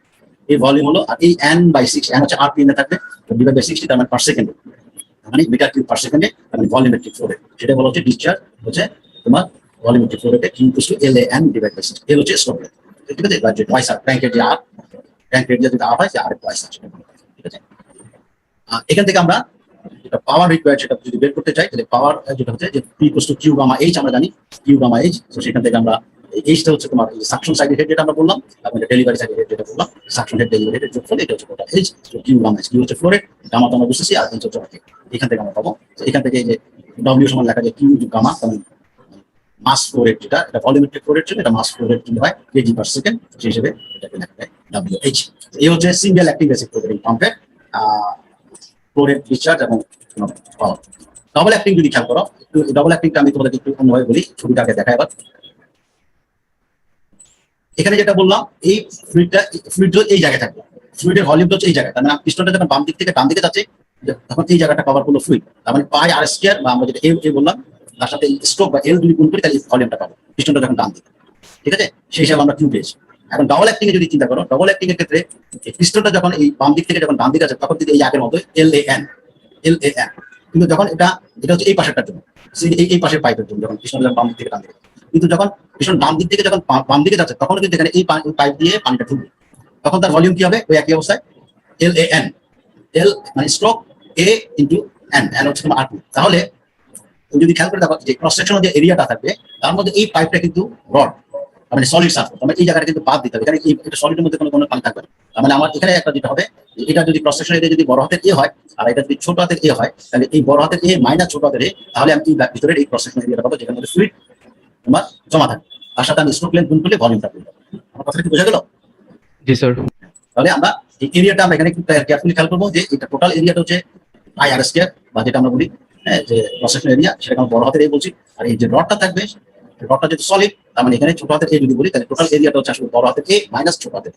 এই ভলিউম হলো। আর এই N/60, N হচ্ছে RPM এ থাকবে, ডিভাইড বাই 60, তার মানে পার সেকেন্ড। মানে মিটার কিউব পার সেকেন্ডে, মানে ভলিউমেট্রিক ফ্লো রেট, সেটা বলা হচ্ছে ডিসচার্জ হচ্ছে তোমার ভলিউমেট্রিক ফ্লো রেটে Q equal to LAN divide by 60। L হচ্ছে স্ট্রোক রেট, ঠিক আছে, বা যে টয়েস আর ট্যাঙ্কের যে আর, ট্যাঙ্কের যদি আর হয় সে আর টয়েস আছে, ঠিক আছে। এখান থেকে আমরা যেটা পাওয়ার রিকোয়ার্ড সেটা যদি বের করতে চাই, তাহলে পাওয়ার যেটা হচ্ছে যে P equal to Q gamma H, আমরা জানি কিউ গামা এইচ। তো সেখান থেকে আমরা এইচটা হচ্ছে তোমার সাকশন সাইডের হেড যেটা আমরা বললাম, এবং ডেলিভারি সাইডের হেড যেটা বললাম, সাকশন হেড ডেলিভারি হেড যোগফল, এটা হচ্ছে টোটাল এইচ। তো কিউ গামা এইচ, কিউ হচ্ছে ফ্লো রেট, গামা তো আমরা বুঝতেছি, আর এইচ হচ্ছে রকেট। এখান থেকে আমরা পাবো, তো এখান থেকে এই যে ডব্লিউ সমান লেখা যায় কিউ গামা, মানে মাস ফ্লো রেট, যেটা এটা ভলিউমেট্রিক ফ্লো রেট ছিল, এটা মাস ফ্লো রেট যদি হয় কেজি পার সেকেন্ড, সেই হিসেবে এটাকে লেখা যায় WH। এই হচ্ছে সিঙ্গেল অ্যাক্টিং রেসিপ্রোকেটিং পাম্পের ফ্লো রেট, ডিসচার্জ এবং পাওয়ার। ডাবল অ্যাক্টিং যদি খেয়াল করো, একটু ডাবল অ্যাক্টিংটা আমি তোমাদেরকে একটু অন্যভাবে বলি, ছবিটাকে দেখা এবার। এখানে যেটা বললাম, এই ফ্লুইড এই জায়গায় থাকবে, ফ্লুইডের ভলিউম হচ্ছে এই জায়গায়, তার মানে পিস্টনটা যখন বাম দিক থেকে ডান দিকে যাচ্ছে, তখন এই জায়গাটা কভার করলো ফ্লুইড, তার মানে পাই আর স্কয়ার, বা আমরা যেটা এ বললাম, তার সাথে স্ট্রোক বা এল যদি গুণ করি তাহলে ভলিউমটা পাবো, পিস্টনটা যখন ডান দিকে, ঠিক আছে, সেই হিসাবে আমরা কিউ পেয়েছি। এখন ডাবল অ্যাক্টিং এ যদি চিন্তা করো, ডাবল অ্যাক্টিং এর ক্ষেত্রে পিস্টনটা যখন এই বাম দিক থেকে যখন ডান দিকে আছে, তখন যদি এই আগের মতো LAN, কিন্তু যখন এটা হচ্ছে এই পাশেরটার জন্য, এই পাশের পাইপের জন্য, যখন পিস্টন বাম দিক থেকে ডান দিকে, কিন্তু যখন পিস্টন ডান দিক থেকে যখন বাম দিকে যাচ্ছে, তখন কিন্তু এখানে এই পাইপ দিয়ে পানিটা ঢুকবে, তখন তার ভলিউম কি হবে, ওই একই অবস্থায় LAN, এল মানে স্ট্রোক A ইন্টু এন হচ্ছে তোমার R2। তাহলে তুমি যদি খেয়াল করে দেখো যে ক্রস সেকশনের যে এরিয়াটা থাকবে, তার মধ্যে এই পাইপটা কিন্তু রড, মানে সলিড সারফেস, মানে এই জায়গাটা কিন্তু বাদ দিতে হবে, এখানে এটা সলিডের মধ্যে কোনো পানি থাকবে না। তার মানে আমার এখানে একটা যেটা হবে, এটা যদি ক্রস সেকশন এরিয়া যদি বড় হাতের এ হয়, আর এটা যদি ছোট হাতের এ হয়, তাহলে এই বড় হাতের এ মাইনাস ছোট হাতের এ, তাহলে আমি ভিতরের এই ক্রস সেকশন এরিয়াটা পাবো, যেখানে মধ্যে ফ্লুইড তোমার জমা থাকবে, তার সাথে আমি স্ট্রোক লেন্থ গুণ করলে ভলিউমটা পেয়ে যাবো। আমার কথাটা কি বোঝা গেল? জি স্যার। তাহলে আমরা এই এরিয়াটা আমরা এখানে একটু কেয়ারফুলি খেয়াল করবো, যে এটা টোটাল এরিয়াটা হচ্ছে পাই আর স্কয়ার, বা যেটা আমরা বলি হ্যাঁ যে ক্রস সেকশন এরিয়া, সেটা আমরা বড় হাতের এ বলছি। আর এই যে রডটা থাকবে, রডটা যদি সলিড, তার মানে এখানে ছোট হাতের এ যদি বলি, তাহলে টোটাল এরিয়াটা হচ্ছে আসলে বড় হাতের এ মাইনাস ছোট হাতের,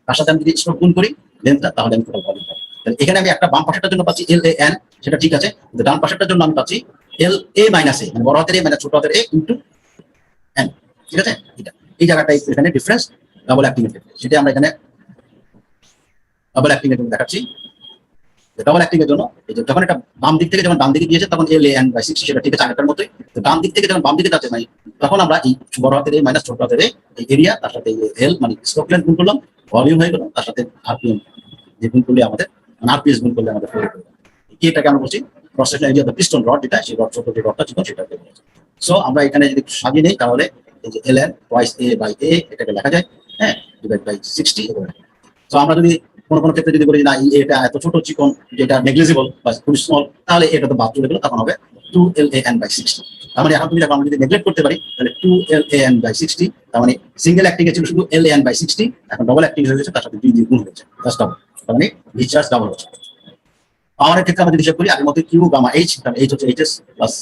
তার সাথে আমি যদি স্ট্রোক গুণ করি লেন্থটা, তাহলে আমি টোটাল ভলিউম পাবো। তাহলে এখানে আমি একটা বাম পাশেরটার জন্য পাচ্ছি LAN, সেটা ঠিক আছে, কিন্তু ডান পাশেরটার জন্য আমি পাচ্ছি LA মাইনাস এ, মানে বড় হাতের এ মাইনাস ছোট হাতের এ ইন্টু এন, ঠিক আছে। এটা এই জায়গাটাই এখানে ডিফারেন্স ডাবল অ্যাক্টিং এর ক্ষেত্রে, সেটা আমরা এখানে ডাবল অ্যাক্টিং এর জন্য দেখাচ্ছি। ডাবল অ্যাক্টিং এর জন্য এই যে যখন এটা বাম দিক থেকে যখন ডান দিকে গিয়েছে, তখন LAN/60, সেটা ঠিক আছে আগেরটার মতোই। তো ডান দিক থেকে যখন বাম দিকে যাচ্ছে, মানে তখন আমরা এই বড় হাতের এ মাইনাস ছোট হাতের এই এরিয়া, তার সাথে এল মানে স্ট্রোক লেন্থ গুণ করলাম, ভলিউম হয়ে গেল, তার সাথে RPM যে গুণ করলে আমাদের, মানে RPS গুণ করলে আমাদের ফ্লো রেট হয়ে গেল। এটাকে আমরা বলছি cross section area of the piston rod, যেটা সেই রড ছোট যে রডটা ছিল সেটাকে বলছি। সো আমরা এখানে যদি সাজিয়ে নেই, তাহলে এই যে LN twice A by A এটাকে লেখা যায়, হ্যাঁ, ডিভাইড বাই 60 এভাবে। তো আমরা যদি কোনো ক্ষেত্রে যদি বলি না এটা এত ছোট চিকন, যেটা নেগলিজিবল বা খুবই স্মল, তাহলে এটা তো বাদ চলে গেল, তখন হবে 2LAN/60। তার মানে এখন তুমি দেখো, আমরা যদি নেগলেক্ট করতে পারি, তাহলে 2LAN/60, তার মানে সিঙ্গেল অ্যাক্টিং এ ছিল শুধু LAN/60, এখন ডাবল অ্যাক্টিং হয়ে গেছে, তার সাথে 2 দিয়ে গুণ হয়েছে, জাস্ট ডাবল, তার মানে ডিসচার্জ ডাবল হচ্ছে। পাওয়ারের ক্ষেত্রে আমরা যদি হিসাব করি, আগের মতো কিউ গামা এইচ, কারণ এইচ হচ্ছে HS প্লাস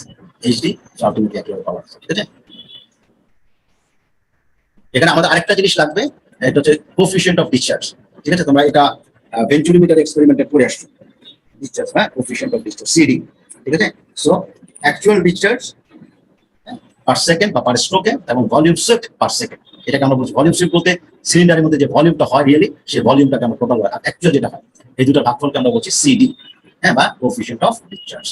এইচডি, আলটিমেটলি একই পাওয়ার, ঠিক আছে। এখানে আমাদের আরেকটা জিনিস লাগবে, এটা হচ্ছে কোএফিশিয়েন্ট অফ ডিসচার্জ, ঠিক আছে। তোমরা এটা ভেন্চুরিমিটার এক্সপেরিমেন্টে পড়ে আসছো, ডিসচার্জ, হ্যাঁ, কোএফিশিয়েন্ট অফ ডিসচার্জ CD, ঠিক আছে। So actual discharge per second বা পার স্ট্রোকে, এবং ভলিউম সুইফট পার সেকেন্ড, এটাকে আমরা বলছি ভলিউম সুইফট বলতে সিলিন্ডারের মধ্যে যে ভলিউমটা হয় রিয়েলি, সেই ভলিউমটাকে আমরা টোটাল, আর অ্যাকচুয়াল যেটা হয়, এই দুটো ভাগফলকে আমরা বলছি CD, হ্যাঁ, বা কোএফিশিয়েন্ট অফ ডিসচার্জ।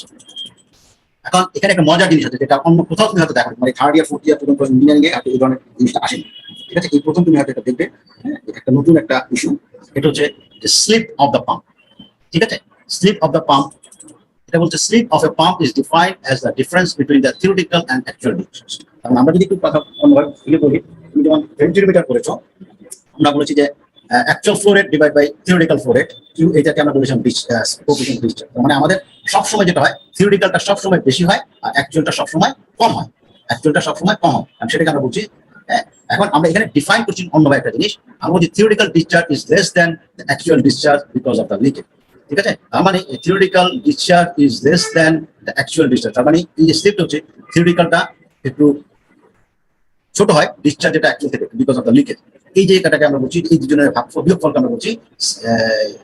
এখন এখানে একটা মজার জিনিস আছে, যেটা অন্য কোথাও তুমি হয়তো দেখো, মানে থার্ড ইয়ার ফোর্থ ইয়ার পর্যন্ত ইঞ্জিনিয়ারিং এ এই ধরনের জিনিসটা আসেনি, ঠিক আছে। এই প্রথম তুমি হয়তো এটা দেখবে, হ্যাঁ, একটা নতুন একটা ইস্যু, এটা হচ্ছে যে স্লিপ অফ দ্য পাম্প, ঠিক আছে। স্লিপ অফ দ্য পাম্প, এটা বলছে slip of a pump is defined as the difference between the theoretical and actual discharge. কারণ আমরা যদি একটু কথা অন্যভাবে বলি, তুমি যখন ভেন্টিমিটার করেছো, আমরা বলেছি যে actual flow rate divide by theoretical flow rate, Q, এটাকে আমরা বলেছিলাম কোএফিশিয়েন্ট ডিসচার্জ। মানে আমাদের সবসময় যেটা হয়, থিওরিটিক্যালটা সবসময় বেশি হয়, আর অ্যাকচুয়ালটা সবসময় কম হয়, অ্যাকচুয়ালটা সবসময় কম হয়, আমি সেটাকে আমরা বলছি, হ্যাঁ। এখন আমরা এখানে ডিফাইন করছি অন্যভাবে একটা জিনিস, আমরা বলছি theoretical discharge is less than the actual discharge because of the leakage, ঠিক আছে। তার মানে theoretical discharge is less than the actual discharge, তার মানে এই যে স্লিপটা হচ্ছে থিওরিটিক্যালটা একটু ছোট হয়, ডিসচার্জ যেটা অ্যাকচুয়াল থেকে বিকজ অফ দ্য লিকেজ। এই যে এটাকে আমরা বলছি, এই দুজনের বিয়োগফলকে আমরা বলছি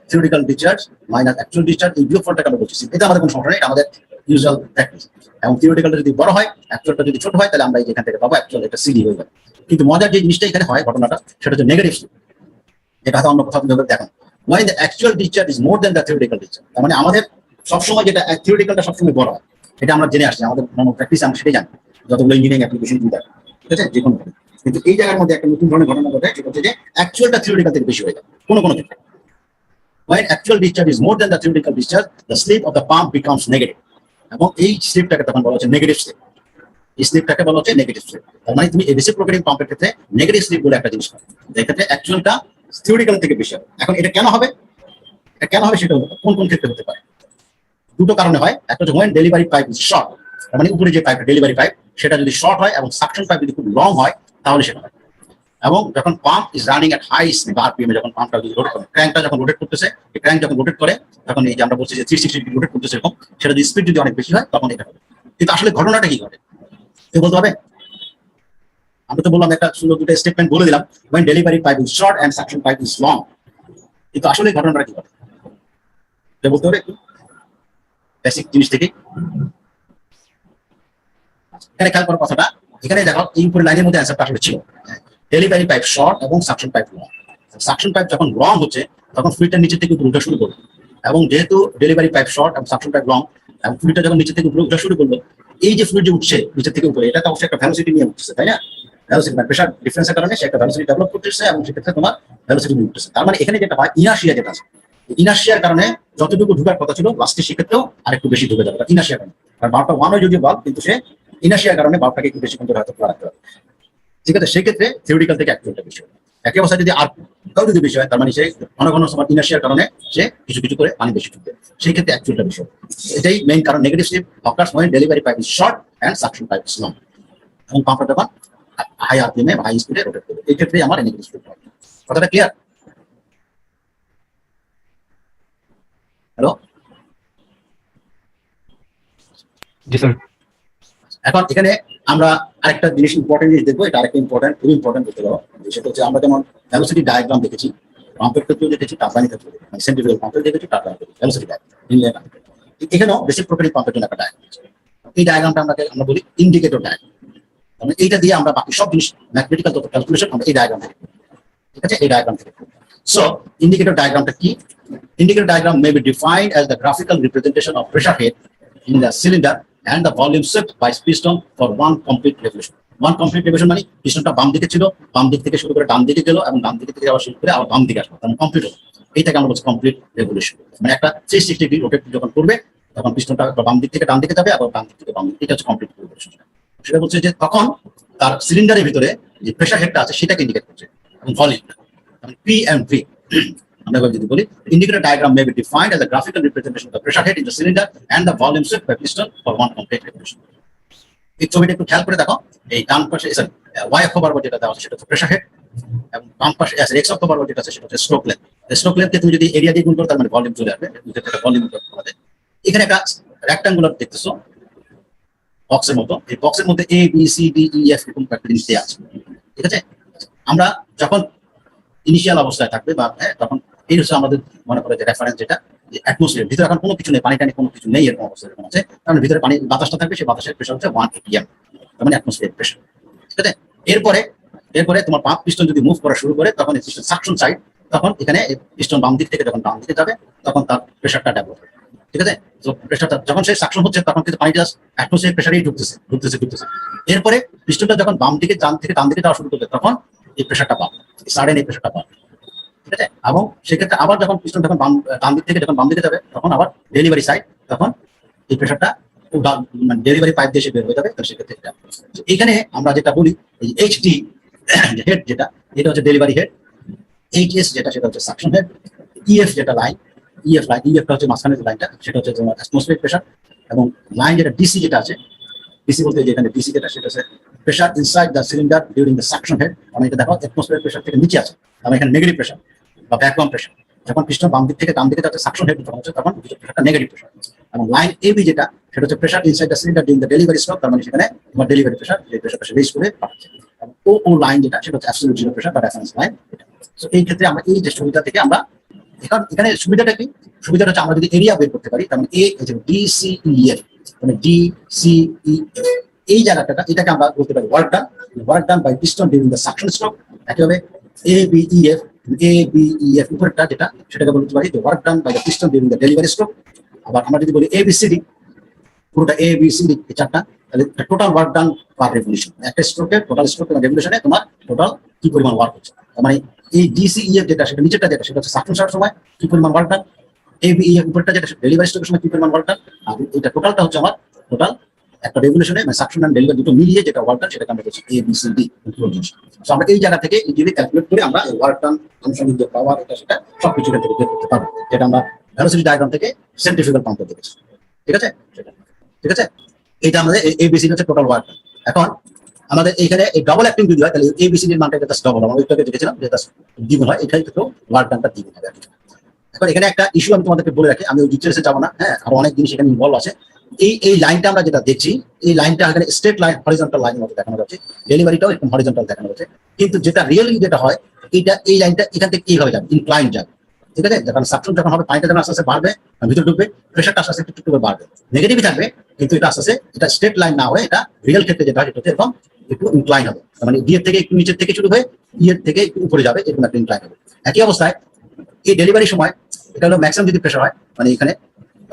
theoretical discharge minus actual discharge, এই বিয়োগফলটাকে আমরা বলছি। এটা আমাদের কোনো সমস্যা নেই, এটা আমাদের ইউজুয়াল প্র্যাকটিস। এবং থিওরিটিক্যালটা যদি বড় হয়, অ্যাকচুয়ালটা যদি ছোট হয়, তাহলে আমরা এখান থেকে পাবো অ্যাকচুয়াল এটা CD হয়ে যাবে। কিন্তু মজার যে জিনিসটা এখানে হয়, ঘটনাটা, সেটা হচ্ছে নেগেটিভ স্লিপ, এটা হয়তো অন্য কোথাও দেখেন, when the actual discharge is more than the theoretical discharge, তার মানে আমাদের সবসময় যেটা থিওরিটিক্যালটা সবসময় বড় হয়, এটা আমরা জেনে আসছি, আমাদের প্র্যাকটিস আমরা সেটাই জানি, যতগুলো ইঞ্জিনিয়ারিং অ্যাপ্লিকেশন চিন্তা, ঠিক আছে, যে কোনো। কিন্তু এই জায়গার মধ্যে একটা নতুন ধরনের ঘটনা ঘটে, সেটা হচ্ছে যে অ্যাকচুয়ালটা থিওরিটিক্যাল থেকে বেশি হয়ে যায় কোনো কোনো ক্ষেত্রে। When actual discharge is more than the theoretical discharge, the slip of the pump becomes negative. এবং এই স্লিপটাকে তখন বলা হচ্ছে নেগেটিভ স্লিপ। এই স্লিপটাকে বলা হচ্ছে নেগেটিভ স্লিপ। তার মানে তুমি রেসিপ্রোকেটিং পাম্পের ক্ষেত্রে নেগেটিভ স্লিপ বলে একটা জিনিস পাবে, এই ক্ষেত্রে অ্যাকচুয়ালটা থিওরিটিক্যাল থেকে বেশি হবে। এখন এটা কেন হবে, এটা কেন হবে সেটা কোন কোন ক্ষেত্রে হতে পারে? দুটো কারণে হয়। একটা হচ্ছে when delivery pipe is short, তার মানে উপরে যে পাইপ ডেলিভারি পাইপ সেটা যদি শর্ট হয় এবং সাকশন পাইপ যদি খুব লং হয় তাহলে সেটা হয়। এবং যখন pump is running at high speed RPM, যখন পাম্পটা যদি রোটেট করে, ক্র্যাঙ্কটা যখন রোটেট করতেছে, এই ক্র্যাঙ্ক যখন রোটেট করে তখন এই যে আমরা বলছি যে 360 ডিগ্রি রোটেট করতেছে এরকম, সেটা যদি স্পিড যদি অনেক বেশি হয় তখন এটা হবে। কিন্তু আসলে ঘটনাটা কি ঘটে কেউ বলতে হবে? আমরা তো বললাম একটা সুন্দর দুটো স্টেটমেন্ট বলে দিলাম, when delivery pipe is short and suction pipe is long, কিন্তু আসলে ঘটনাটা কি ঘটে কেউ বলতে হবে একটু বেসিক জিনিস থেকে। এখানে খেয়াল করার কথাটা, এখানে দেখো এই উপরে লাইনের মধ্যে অ্যান্সারটা আসলে ছিল ডেলিভারি পাইপ শর্ট এবং suction pipe long. Suction pipe যখন লং হচ্ছে তখন ফ্লুইডটা নিচে থেকে উপরে উঠা শুরু করবে, এবং যেহেতু ডেলিভারি পাইপ শর্ট এবং সাকশন পাইপ লং, এবং ফ্লুইডটা যখন নিচে থেকে উপরে উঠা শুরু করলো, এই যে ফ্লুইড যে উঠছে নিচে থেকে উপরে, এটা তো অবশ্যই একটা ভেলোসিটি নিয়ে উঠছে, তাই না? ভেলোসিটি মানে প্রেসার ডিফারেন্সের কারণে সে একটা ভেলোসিটি ডেভেলপ করতেছে, এবং সেক্ষেত্রে তোমার ভেলোসিটি নিয়ে উঠতেছে। তার মানে এখানে যেটা হয় ইনার্শিয়া যেটা আছে, ইনার্শিয়ার কারণে যতটুকু ঢুকার কথা ছিল লাস্টে সেক্ষেত্রেও আরেকটু বেশি ঢুকে যাবে ইনার্শিয়ার কারণে। কারণ বাল্বটা ওয়ান হয় যদিও বাল্ব, কিন্তু সে ইনার্শিয়ার কারণে বাল্বটাকে একটু বেশি কিন্তু হয়তো খোলা রাখতে হবে, ঠিক আছে? সেক্ষেত্রে থিওরিটিক্যাল থেকে অ্যাকচুয়ালটা বেশি হয়। একই অবস্থায় যদি আর তাও যদি বেশি হয়, তার মানে সে ঘন ঘন সময় ইনার্শিয়ার কারণে সে কিছু কিছু করে পানি বেশি ঢুকবে, সেই ক্ষেত্রে অ্যাকচুয়ালটা বেশি হবে। এটাই মেইন কারণ। Negative slip occurs when delivery pipe is short and suction pipe is long, এবং পাম্পটা যখন হাই আরপিএমে হাই স্পিডে রোটেট করবে, এই ক্ষেত্রে আমার নেগেটিভ স্লিপ হবে। কথাটা ক্লিয়ার? হ্যালো? জি স্যার। এখন এখানে আমরা আরেকটা জিনিস ইম্পর্টেন্ট জিনিস দেখবো, এটা আরেকটা ইম্পর্টেন্ট, খুবই ইম্পর্টেন্ট করতে পারো। সেটা হচ্ছে আমরা যেমন ভেলোসিটি ডায়াগ্রাম দেখেছি, পাম্পের ক্ষেত্রেও দেখেছি, টারবাইনের ক্ষেত্রেও দেখেছি, মানে সেন্ট্রিফিউগাল পাম্পের দেখেছি, টারবাইনের ক্ষেত্রে ভেলোসিটি ডায়াগ্রাম। এখানেও রেসিপ্রোকেটিং পাম্পের জন্য একটা ডায়াগ্রাম আছে। এই ডায়াগ্রামটা আমরা বলি ইন্ডিকেটর ডায়াগ্রাম। মানে এইটা দিয়ে আমরা বাকি সব জিনিস ম্যাথমেটিক্যাল যত ক্যালকুলেশন আমরা এই ডায়াগ্রাম থেকে, ঠিক আছে, এই ডায়াগ্রাম থেকে। সো ইন্ডিকেটর ডায়াগ্রামটা কি? Indicator diagram may be defined as the graphical representation of pressure head in the cylinder and the volume swept by piston for one complete revolution. One complete revolution মানে পিস্টনটা বাম দিকে ছিল, বাম দিক থেকে শুরু করে ডান দিকে গেল, এবং ডান দিকে থেকে আবার শুরু করে আবার বাম দিকে আসলো, তখন কমপ্লিট হলো। এইটাকে আমরা বলছি কমপ্লিট রেভলিউশন। মানে একটা 360 ডিগ্রি রোটেট যখন করবে তখন পিস্টনটা বাম দিক থেকে ডান দিকে যাবে, আবার ডান দিক থেকে বাম দিকে, এটা হচ্ছে কমপ্লিট রেভলিউশন। সেটা বলছে যে তখন তার সিলিন্ডারের ভিতরে যে প্রেসার হেডটা আছে সেটাকে ইন্ডিকেট করছে, এবং ভলিউমটা, মানে পি এন্ড ভি। আমরা যদি বলি indicator diagram may be defined as a graphical representation of the pressure head in the cylinder and the volume swept by piston for one complete revolution. এই ছবিটা একটু খেয়াল করে দেখো, এই ডান পাশে ওয়াই অক্ষ বরাবর যেটা দেওয়া আছে সেটা হচ্ছে প্রেসার হেড, এবং বাম পাশে এক্স অক্ষ বরাবর যেটা আছে সেটা হচ্ছে স্ট্রোক লেন্থ। স্ট্রোক লেন্থকে তুমি যদি এরিয়া দিয়ে গুণ করো তার মানে ভলিউম চলে আসবে, ভলিউম বলে। এখানে একটা রেক্টাঙ্গুলার দেখতেছো বক্সের মতো, এই বক্সের মধ্যে A B C D E F এরকম একটা জিনিস দেওয়া আছে, ঠিক আছে? আমরা যখন ইনিশিয়াল অবস্থায় থাকবে বা তখন এই হচ্ছে আমাদের মনে করে যে রেফারেন্স, যেটা অ্যাটমসফিয়ার ভিতরে এখন কোনো কিছু নেই, পানি টানি কোনো কিছু নেই, এরকম অবস্থা এরকম আছে, কারণ ভিতরে পানি বাতাসটা থাকবে, সেই বাতাসের প্রেশার হচ্ছে 1 atm, তার মানে অ্যাটমসফিয়ার প্রেশার, ঠিক আছে? এরপরে তোমার পাম্প পিস্টন যদি মুভ করা শুরু করে তখন এই পিস্টন সাকশন সাইড, তখন এখানে পিস্টন বাম দিক থেকে যখন ডান দিকে যাবে তখন তার প্রেশারটা ডেভেলপ হবে, ঠিক আছে? তো প্রেশারটা যখন সেই সাকশন হচ্ছে তখন কিন্তু পানিটা অ্যাটমসফিয়ার প্রেশারেই ঢুকতেছে। এরপরে পিস্টনটা যখন বাম থেকে ডান দিকে যাওয়া শুরু করবে তখন এই প্রেশারটা পাবে, সাডেন এই প্রেশারটা পাবে, ঠিক আছে? এবং সেক্ষেত্রে আবার যখন পিস্টন যখন ডান দিক থেকে যখন বাম দিকে যাবে তখন আবার ডেলিভারি সাইড, তখন এই প্রেশারটা মানে ডেলিভারি পাইপ দিয়ে বের হয়ে যাবে। তো সেক্ষেত্রে এখানে আমরা যেটা বলি এই এইচডি হেড, যেটা এটা হচ্ছে ডেলিভারি হেড, এইচএস যেটা সেটা হচ্ছে সাকশন হেড, ইএফ যেটা লাইন, ইএফটা হচ্ছে মাঝখানে যে লাইনটা সেটা হচ্ছে তোমার অ্যাটমসফিয়ারিক প্রেশার, এবং লাইন যেটা ডিসি যেটা আছে, ডিসি বলতে যেখানে ডিসি যেটা সেটা হচ্ছে pressure inside the cylinder during the suction head. মানে এটা দেখো অ্যাটমসফিয়ারিক প্রেশার থেকে নিচে আছে, আমরা এখানে নেগেটিভ প্রেশার বা ভ্যাকুয়াম প্রেশার। যখন পিস্টন বাম দিক থেকে ডান দিকে যাচ্ছে সাকশন হেড যখন হচ্ছে তখন প্রেশারটা নেগেটিভ প্রেশার। এবং লাইন এবি যেটা সেটা হচ্ছে pressure inside the cylinder during the delivery stroke, তার মানে সেখানে তোমার ডেলিভারি প্রেশার, যে প্রেশারটা রেজ করে পাঠাচ্ছে। এবং ও লাইন যেটা সেটা হচ্ছে অ্যাবসলিউট জিরো প্রেশার বা রেফারেন্স লাইন। তো এই ক্ষেত্রে আমরা এই যে সুবিধা থেকে আমরা এখানে সুবিধাটা কি? সুবিধাটা হচ্ছে আমরা যদি এরিয়া বের করতে পারি, তার মানে এ ডিসিইএফ, মানে ডিসিইএফ এই জায়গাটা, এটাকে আমরা বলতে পারি work done by piston during the suction stroke. একইভাবে এবিইএফ উপরেরটা যেটা সেটাকে বলতে পারি work done by the piston during the delivery stroke. আবার আমরা যদি বলি এবিসিডি, পুরোটা এবিসিডি এই চারটা, তাহলে টোটাল ওয়ার্ক ডান পার রেভলিউশন, একটা স্ট্রোকে টোটাল স্ট্রোক রেভলিউশনে তোমার টোটাল কি পরিমাণ ওয়ার্ক হচ্ছে। তার মানে এই ডিসিইএফ যেটা সেটা নিচেরটা যেটা সেটা হচ্ছে সাকশন সারার সময় কি পরিমাণ ওয়ার্ক ডান, এবিইএফ উপরটা যেটা ডেলিভারি স্ট্রোকের সময় কি পরিমাণ ওয়ার্ক ডান, আর এটা টোটালটা হচ্ছে আমার টোটাল একটা রেভলিউশনে মানে সাকশন এন্ড ডেলিভারি দুটো মিলিয়ে যেটা ওয়ার্ক ডান সেটাকে আমরা বলছি এবিসিডি। তো আমরা এই জায়গা থেকে ইজিলি ক্যালকুলেট করে আমরা এই ওয়ার্ক ডান আনুষঙ্গিক যে পাওয়ার এটা সেটা সবকিছু এখান থেকে বের করতে পারবো, যেটা আমরা ভেলোসিটি ডায়াগ্রাম থেকে সেন্ট্রিফিউগাল পাম্পে দেখেছি। ঠিক আছে, ঠিক আছে, এটা আমাদের এবিসিডি হচ্ছে টোটাল ওয়ার্ক। এখন আমাদের এইখানে এই ডাবল অ্যাক্টিং যদি হয় তাহলে এবিসিডির মানটা এটা ডাবল, আমরা ওইটাকে দেখেছিলাম যেটা দ্বিগুণ হয়, এখানে কিন্তু ওয়ার্ক ডানটা দ্বিগুণ হবে। এখন এখানে একটা ইস্যু আমি তোমাদেরকে বলে রাখি, আমি ওই ডিটেলসে যাবো না, হ্যাঁ, আরো অনেক জিনিস এখানে ইনভলভ আছে। এই লাইনটা আমরা যেটা দেখছি, এই লাইনটা এখানে স্ট্রেট লাইন হরিজন্টাল লাইনের মতো দেখানো যাচ্ছে, ডেলিভারিটাও একদম হরিজন্টাল দেখানো যাচ্ছে, কিন্তু যেটা রিয়েলি যেটা হয় এই লাইনটা এখান থেকে কিভাবে যাবে, ইনক্লাইন যাবে। ঠিক আছে, যখন সাকশন যখন হবে পানিটা যখন আস্তে আস্তে বাড়বে, ভিতরে ঢুকবে, প্রেশারটা আস্তে আস্তে একটু করে বাড়বে, নেগেটিভই থাকবে, কিন্তু এটা আস্তে আস্তে এটা স্ট্রেট লাইন না হয়ে এটা রিয়েল ক্ষেত্রে যেটা হয় সেটা হচ্ছে এরকম একটু ইনক্লাইন হবে, মানে ডিএর থেকে একটু নিচের থেকে শুরু হয়ে ইয়ের থেকে একটু উপরে যাবে, এরকম একটা ইনক্লাইন হবে। একই অবস্থায় এই ডেলিভারির সময় এটা হলো ম্যাক্সিমাম যদি প্রেশার হয়, মানে এখানে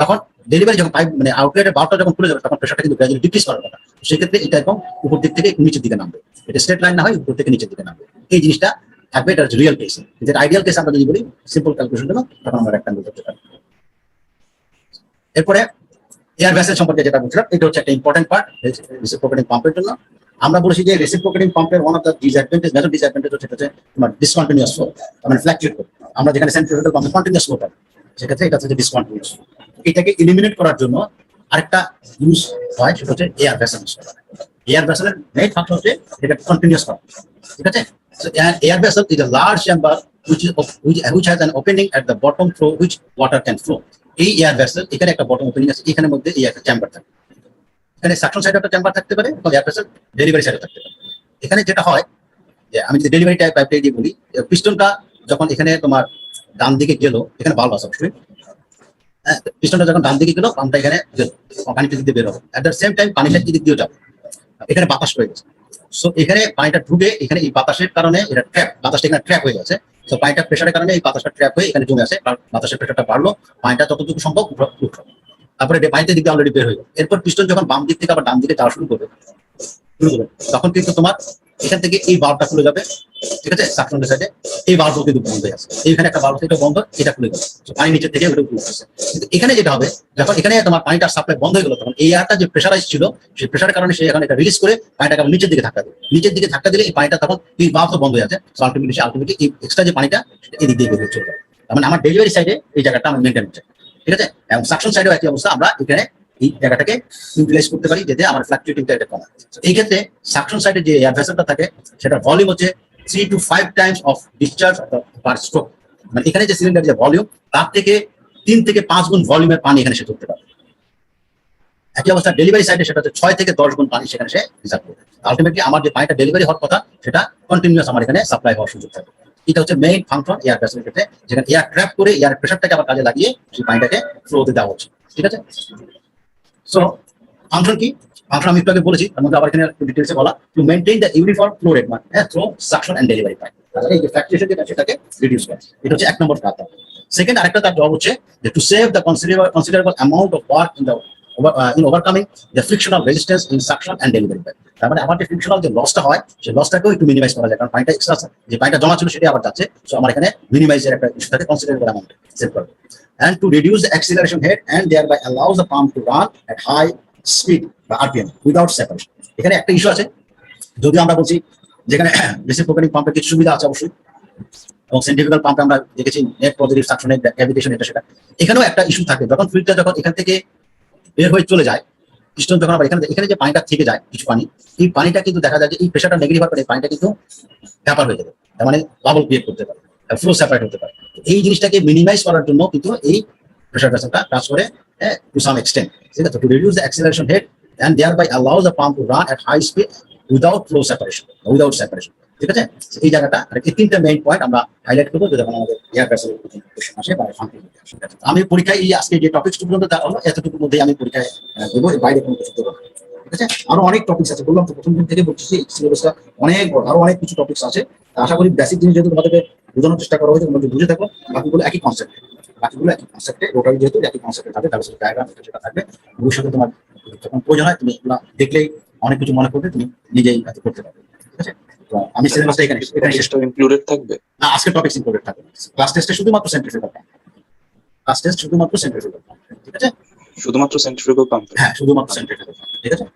তখন ডেলিভারি যখন পাইপ মানে আউটলেটের বাল্বটা যখন খুলে যাবে তখন প্রেশারটা কিন্তু গ্র্যাজুয়ালি ডিক্রিজ করার কথা, সেক্ষেত্রে এটা এরকম উপর দিক থেকে একটু নিচের দিকে নামবে, এটা স্ট্রেট লাইন না হয় উপর থেকে নিচের দিকে নামবে, এই জিনিসটা থাকবে, এটা রিয়েল কেস। যেটা আইডিয়াল কেস আমরা যদি বলি সিম্পল ক্যালকুলেশন জন্য তখন আমরা রেক্ট্যাঙ্গেল করতে পারি। এরপরে এয়ার ভেসেল সম্পর্কে যেটা বলছিলাম, এটা হচ্ছে একটা ইম্পর্টেন্ট পার্ট রেসিপ্রোকেটিং পাম্পের জন্য। আমরা বলেছি যে রেসিপ্রোকেটিং পাম্পের one of the disadvantage, major disadvantage হচ্ছে তোমার ডিসকন্টিনিউয়াস ফ্লো, মানে ফ্ল্যাকচুয়েট করে। আমরা যেখানে সেন্ট্রিফিউগাল পাম্পে কন্টিনিউয়াস ফ্লো পাই, সেক্ষেত্রে এটা হচ্ছে ডিসকন্টিনিউয়াস। এটাকে এলিমিনেট করার জন্য আরেকটা ইউজ হয়, সেটা হচ্ছে এয়ার ভেসেল ইউজ করা। এয়ার ভেসেলের মেইন ফাংশন হচ্ছে এটা কন্টিনিউয়াস করা। ঠিক আছে, so an air vessel is a large chamber which has an opening at the bottom through which water can flow. এই এয়ার ভেসেল এখানে একটা বটম ওপেনিং আছে, এখানের মধ্যে এই একটা চেম্বার থাকে, এখানে সাকশন সাইডে একটা চেম্বার থাকতে পারে, এয়ার ভেসেল ডেলিভারি সাইডে থাকতে পারে। এখানে যেটা হয় যে আমি যদি ডেলিভারি পাইপটা দিয়ে বলি, পিস্টনটা যখন এখানে তোমার ডান দিকে গেল, এখানে ভালভ আছে অবশ্যই, হ্যাঁ, পিস্টনটা যখন ডান দিকে গেল পাম্পটা এখানে গেল, পানিটা দিক দিয়ে বের হবে, এট দ্য সেম টাইম পানিটা দিক দিয়েও যাবে, এখানে বাতাস হয়ে গেছে। সো এখানে পানিটা ঢুকে এখানে এই বাতাসের কারণে এটা ট্র্যাপ, বাতাসটা এখানে ট্র্যাপ হয়ে গেছে। তো পানিটা প্রেশারের কারণে এই বাতাসটা ট্র্যাপ হয়ে এখানে জমে আছে, বাতাসের প্রেশারটা বাড়লো, পানিটা যতটুকু সম্ভব উঠলো, তারপরে পানিতে দিকে অলরেডি বের হয়ে গেল। এরপর পিস্টন যখন বাম দিক থেকে আবার ডান দিকে যাওয়া শুরু করবে, তখন কিন্তু তোমার এখান থেকে এই বাল্বটা খুলে যাবে। ঠিক আছে, সাকশনের সাইডে এই বাল্বও কিন্তু বন্ধ হয়ে আছে, এইখানে একটা বাল্ব থেকে বন্ধ, এটা খুলে গেল, পানি নিচের থেকে ওটা উপরে উঠছে। কিন্তু এখানে যেটা হবে, যখন এখানে তোমার পানিটার সাপ্লাই বন্ধ হয়ে গেল, তখন এই এয়ারটা যে প্রেশারাইজ ছিল সেই প্রেশারের কারণে সে এখানে এটা রিলিজ করে পানিটাকে নিচের দিকে ধাক্কা দেবে, নিচের দিকে ধাক্কা দিলে এই পানিটা তখন এই বাল্ব বন্ধ হয়ে আছে, আলটিমেটলি এই এক্সট্রা যে পানিটা এদিক দিয়ে বের হয়ে চলে যাবে। তার মানে আমার ডেলিভারি সাইডে এই জায়গাটা আমার মেনটেন হচ্ছে। ঠিক আছে, এবং সাকশন সাইডেও একই অবস্থা, আমরা এখানে এই জায়গাটাকে ইউটিলাইজ করতে পারি যাতে আমার ফ্লাকচুয়েটিংটা এটা কমে। এই ক্ষেত্রে সাকশন সাইডে যে এয়ার ভেসেলটা থাকে সেটা ভলিউম হচ্ছে 3 to 5 Times of discharge per stroke, মানে এখানে যে সিলিন্ডার যে ভলিউম তার থেকে 3 থেকে 5 গুণ ভলিউমের পানি এখানে সে ধরতে পারে। একই অবস্থা ডেলিভারি সাইডে সেটা হচ্ছে 6 থেকে 10 গুণ পানি সেখানে সে রিজার্ভ করবে। আলটিমেটলি আমার যে পানিটা ডেলিভারি হওয়ার কথা সেটা কন্টিনিউয়াস আমার এখানে সাপ্লাই হওয়ার সুযোগ থাকবে। এটা হচ্ছে মেইন ফাংশন এয়ার ভেসেলের ক্ষেত্রে, যেখানে এয়ার ট্র্যাপ করে এয়ার প্রেশারটাকে আবার কাজে লাগিয়ে সেই পানিটাকে ফ্লোতে দেওয়া হচ্ছে। ঠিক আছে, সো ফাংশন কি, ফাংশন আমি একটু আগে বলেছি, তার মধ্যে আবার এখানে একটু ডিটেইলসে বলা, to maintain the uniform flow rate মানে through suction and delivery pipe, তাহলে এই যে ফ্ল্যাকচুয়েশন যেটা সেটাকে রিডিউস করে, এটা হচ্ছে 1 নম্বর কাজ। সেকেন্ড আরেকটা তার জব হচ্ছে যে to save the considerable amount of work in overcoming the frictional resistance in suction and delivery pipe. তার মানে আমার যে ফ্রিকশনাল যে লসটা হয় সেই লসটাকেও একটু মিনিমাইজ করা যায়, কারণ পানিটা এক্সট্রা যে পানিটা জমা ছিল সেটা আবার যাচ্ছে, সো আমার এখানে মিনিমাইজের একটা ইস্যু থাকে, কনসিডারেবল অ্যামাউন্ট সেভ করবে। And to reduce the acceleration head and thereby allows the pump to run at high speed বা RPM without separation. এখানে একটা ইস্যু আছে, যদিও আমরা বলছি যেখানে রেসিপ্রোকেটিং পাম্পের কিছু সুবিধা আছে অবশ্যই, এবং সেন্ট্রিফিউগাল পাম্পে আমরা দেখেছি নেট পজিটিভ সাকশনের গ্র্যাভিটেশন এটা সেটা, এখানেও একটা ইস্যু থাকে, যখন ফ্লুইডটা যখন এখান থেকে বের হয়ে চলে যায়, পিস্টন যখন আবার এখানে যে পানিটা থেকে যায় কিছু পানি, এই পানিটা কিন্তু দেখা যায় যে এই প্রেশারটা নেগেটিভ হওয়ার পরে পানিটা কিন্তু ব্যাপার হয়ে যাবে, তার মানে বাবল ক্রিয়েট করতে পারে, ফ্লো সেপারেট হতে পারে। এই জিনিসটাকে মিনিমাইজ করার জন্য কিন্তু এই প্রেশার ভেসেলটা কাজ করে টু সাম এক্সটেন্ট। ঠিক আছে, to reduce the acceleration head and thereby allows the pump to run at high speed without flow separation, without separation. ঠিক আছে, এই জায়গাটা আর এই তিনটা মেইন পয়েন্ট আমরা হাইলাইট করবো যখন আমাদের এয়ার ভেসেল কোশ্চেন আসে বা ফাংশন আসে। আমি পরীক্ষায় এই আজকে যে টপিকস পর্যন্ত দেওয়া হলো এতটুকুর মধ্যে আমি পরীক্ষায় দেবো, এর বাইরে কোনো কিছু দেবো না। ঠিক আছে, আরো অনেক টপিকস আছে, বললাম তো প্রথম দিন থেকে বলছি সিলেবাসটা অনেক বড়, আরো অনেক কিছু টপিকস আছে। আশা করি বেসিক জিনিস যদি তোমাদেরকে বোঝানোর চেষ্টা করা হয়েছে তোমরা বুঝে থাকো, বাকিগুলো একই কনসেপ্ট। বাকিগুলো একই কনসেপ্টে, রোটারি যেহেতু একই কনসেপ্টে থাকবে, তার সাথে ডায়াগ্রাম যেটা থাকবে, ভবিষ্যতে তোমার যখন প্রয়োজন হয় তুমি এগুলো দেখলেই অনেক কিছু মনে করবে, তুমি নিজেই হয়তো করতে পারবে। ঠিক আছে, তো আমি সিলেবাসটা এখানে শেষ করব। ইনক্লুডেড থাকবে। না, আজকে টপিক ইনক্লুডেড থাকবে, ক্লাস টেস্টে শুধুমাত্র সেন্ট্রিফিউগাল, ক্লাস টেস্ট শুধুমাত্র সেন্ট্রিফিউগাল। ঠিক আছে, শুধুমাত্র সেন্ট্রিফিউগাল পাম্প। হ্যাঁ শুধুমাত্র সেন্ট্রিফিউগাল। ঠিক আছে।